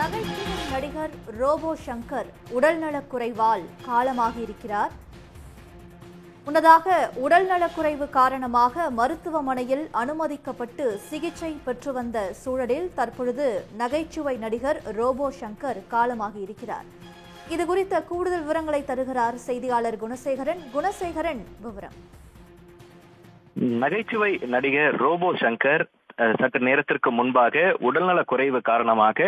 நகைச்சுவை நடிகர் ரோபோ சங்கர் உடல்நலக்குறைவால் காலமாகியிருக்கிறார். முன்னதாக உடல்நலக்குறைவு காரணமாக மருத்துவமனையில் அனுமதிக்கப்பட்டு சிகிச்சை பெற்று வந்த சூழலில் தற்பொழுது நகைச்சுவை நடிகர் ரோபோ சங்கர் காலமாகியிருக்கிறார். இதுகுறித்த கூடுதல் விவரங்களை தருகிறார் செய்தியாளர் குணசேகரன். விவரம். நகைச்சுவை நடிகர் ரோபோ சங்கர் சற்று நேரத்திற்கு முன்பாக உடல்நல குறைவு காரணமாக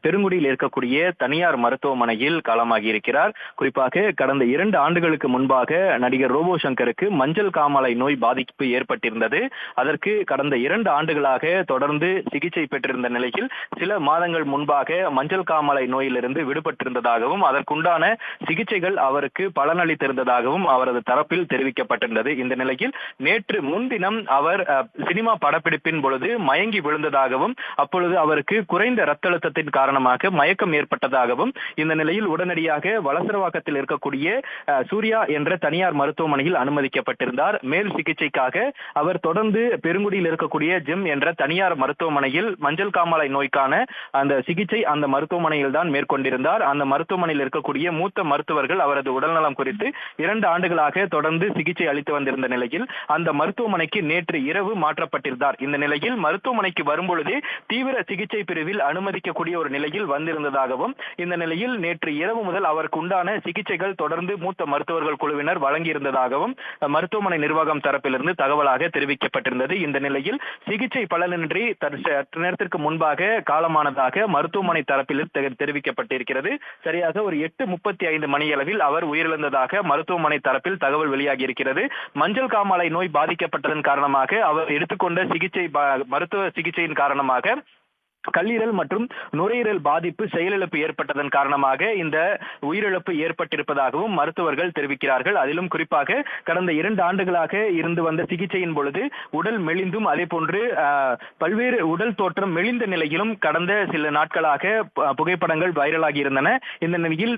பெருங்குடியில் இருக்கக்கூடிய தனியார் மருத்துவமனையில் காலமாகி இருக்கிறார். குறிப்பாக கடந்த 2 ஆண்டுகளுக்கு முன்பாக நடிகர் ரோபோ சங்கருக்கு மஞ்சள் காமாலை நோய் பாதிப்பு ஏற்பட்டிருந்தது. அதற்கு கடந்த 2 ஆண்டுகளாக தொடர்ந்து சிகிச்சை பெற்றிருந்த நிலையில் சில மாதங்கள் முன்பாக மஞ்சள் காமாலை நோயிலிருந்து விடுபட்டிருந்ததாகவும் அதற்குண்டான சிகிச்சைகள் அவருக்கு பலனளித்திருந்ததாகவும் அவரது தரப்பில் தெரிவிக்கப்பட்டிருந்தது. இந்த நிலையில் நேற்று முன்தினம் அவர் சினிமா படப்பிடிப்பின் பொழுது மயங்கி விழுந்ததாகவும் அப்பொழுது அவருக்கு குறைந்த ரத்த அழுத்தத்தின் காரணமாக மயக்கம் ஏற்பட்டதாகவும் இந்த நிலையில் உடனடியாக வலசரவாக்கத்தில் இருக்கக்கூடிய சூர்யா என்ற தனியார் மருத்துவமனையில் அனுமதிக்கப்பட்டிருந்தார். மேல் சிகிச்சைக்காக அவர் தொடர்ந்து பெருங்குடியில் இருக்கக்கூடிய ஜிம் என்ற தனியார் மருத்துவமனையில் மஞ்சள் காமாலை நோய்க்கான அந்த சிகிச்சை அந்த மருத்துவமனையில் தான் மேற்கொண்டிருந்தார். அந்த மருத்துவமனையில் இருக்கக்கூடிய மூத்த மருத்துவர்கள் அவரது உடல்நலம் குறித்து 2 ஆண்டுகளாக தொடர்ந்து சிகிச்சை அளித்து வந்திருந்த நிலையில் அந்த மருத்துவமனைக்கு நேற்று இரவு மாற்றப்பட்டிருந்தார். இந்த நிலையில் மருத்துவமனைக்கு வரும்பொழுதே தீவிர சிகிச்சை பிரிவில் அனுமதிக்கக்கூடிய ஒரு நிலையில் வந்திருந்ததாகவும் இந்த நிலையில் நேற்று இரவு முதல் அவருக்கு உண்டான சிகிச்சைகள் தொடர்ந்து மூத்த மருத்துவர்கள் குழுவினர் வழங்கியிருந்ததாகவும் மருத்துவமனை நிர்வாகம் தரப்பிலிருந்து தகவலாக தெரிவிக்கப்பட்டிருந்தது. இந்த நிலையில் சிகிச்சை பலனின்றி சற்று நேரத்திற்கு முன்பாக காலமானதாக மருத்துவமனை தரப்பில் தெரிவிக்கப்பட்டிருக்கிறது. சரியாக ஒரு 8:35 மணியளவில் அவர் உயிரிழந்ததாக மருத்துவமனை தரப்பில் தகவல் வெளியாகி இருக்கிறது. மஞ்சள் காமாலை நோய் பாதிக்கப்பட்டதன் காரணமாக அவர் எடுத்துக்கொண்ட மருத்துவ சிகிச்சையின் காரணமாக கல்லீரல் மற்றும் நுரையீரல் பாதிப்பு செயலிழப்பு ஏற்பட்டதன் காரணமாக இந்த உயிரிழப்பு ஏற்பட்டிருப்பதாகவும் மருத்துவர்கள் தெரிவிக்கிறார்கள். அதிலும் குறிப்பாக கடந்த 2 ஆண்டுகளாக இருந்து வந்த சிகிச்சையின் பொழுது உடல் மெலிந்தும் அதே போன்று பல்வேறு உடல் தோற்றம் மெலிந்த நிலையிலும் கடந்த சில நாட்களாக புகைப்படங்கள் வைரலாகி இருந்தன. இந்த நிலையில்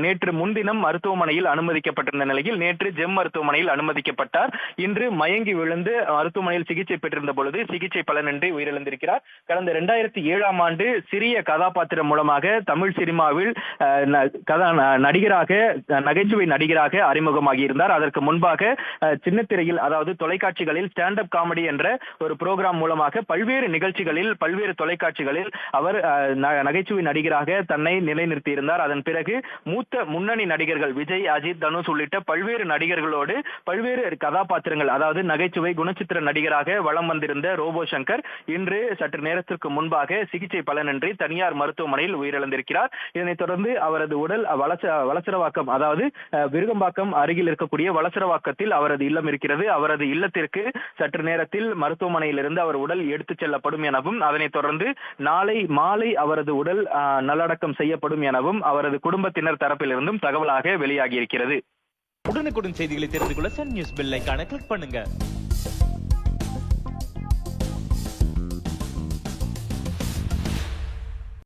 நேற்று முன்தினம் மருத்துவமனையில் அனுமதிக்கப்பட்டிருந்த நிலையில் நேற்று ஜெம் மருத்துவமனையில் அனுமதிக்கப்பட்டார். இன்று மயங்கி விழுந்து மருத்துவமனையில் சிகிச்சை பெற்றிருந்த பொழுது சிகிச்சை பலனின்றி உயிரிழந்திருக்கிறார். கடந்த 2007ஆம் ஆண்டு சிறிய கதாபாத்திரம் மூலமாக தமிழ் சினிமாவில் நகைச்சுவை நடிகராக அறிமுகமாகி இருந்தார். அதற்கு முன்பாக சின்னத்திரையில் அதாவது தொலைக்காட்சிகளில் ஸ்டாண்ட் அப் காமெடி என்ற ஒரு புரோகிராம் மூலமாக பல்வேறு நிகழ்ச்சிகளில் பல்வேறு தொலைக்காட்சிகளில் அவர் நகைச்சுவை நடிகராக தன்னை நிலைநிறுத்தி இருந்தார். அதன் பிறகு மூத்த முன்னணி நடிகர்கள் விஜய், அஜித், தனுஷ் உள்ளிட்ட பல்வேறு நடிகர்களோடு பல்வேறு கதாபாத்திரங்கள் அதாவது நகைச்சுவை குணச்சித்திர நடிகராக வலம் வந்திருந்த ரோபோ சங்கர் இன்று சற்று நேரத்திற்கு முன்பாக சிகிச்சை பலனின்றி தனியார் மருத்துவமனையில் உயிரிழந்திருக்கிறார். இதனைத் தொடர்ந்து அவரது உடல் வலசரவாக்கம் அதாவது விருகம்பாக்கம் அருகில் இருக்கக்கூடிய வலசரவாக்கத்தில் அவரது இல்லம் இருக்கிறது. அவரது இல்லத்திற்கு சற்று நேரத்தில் மருத்துவமனையிலிருந்து அவர் உடல் எடுத்துச் செல்லப்படும் எனவும் அதனைத் தொடர்ந்து நாளை மாலை அவரது உடல் நல்லடக்கம் செய்யப்படும் எனவும் அவரது குடும்பத்தினர் தரப்பிலிருந்தும் தகவலாக வெளியாகி இருக்கிறது. உடனுக்குடன் செய்திகளை தெரிந்து கொள்ள சன் நியூஸ் பெல் ஐகானை கிளிக் பண்ணுங்க.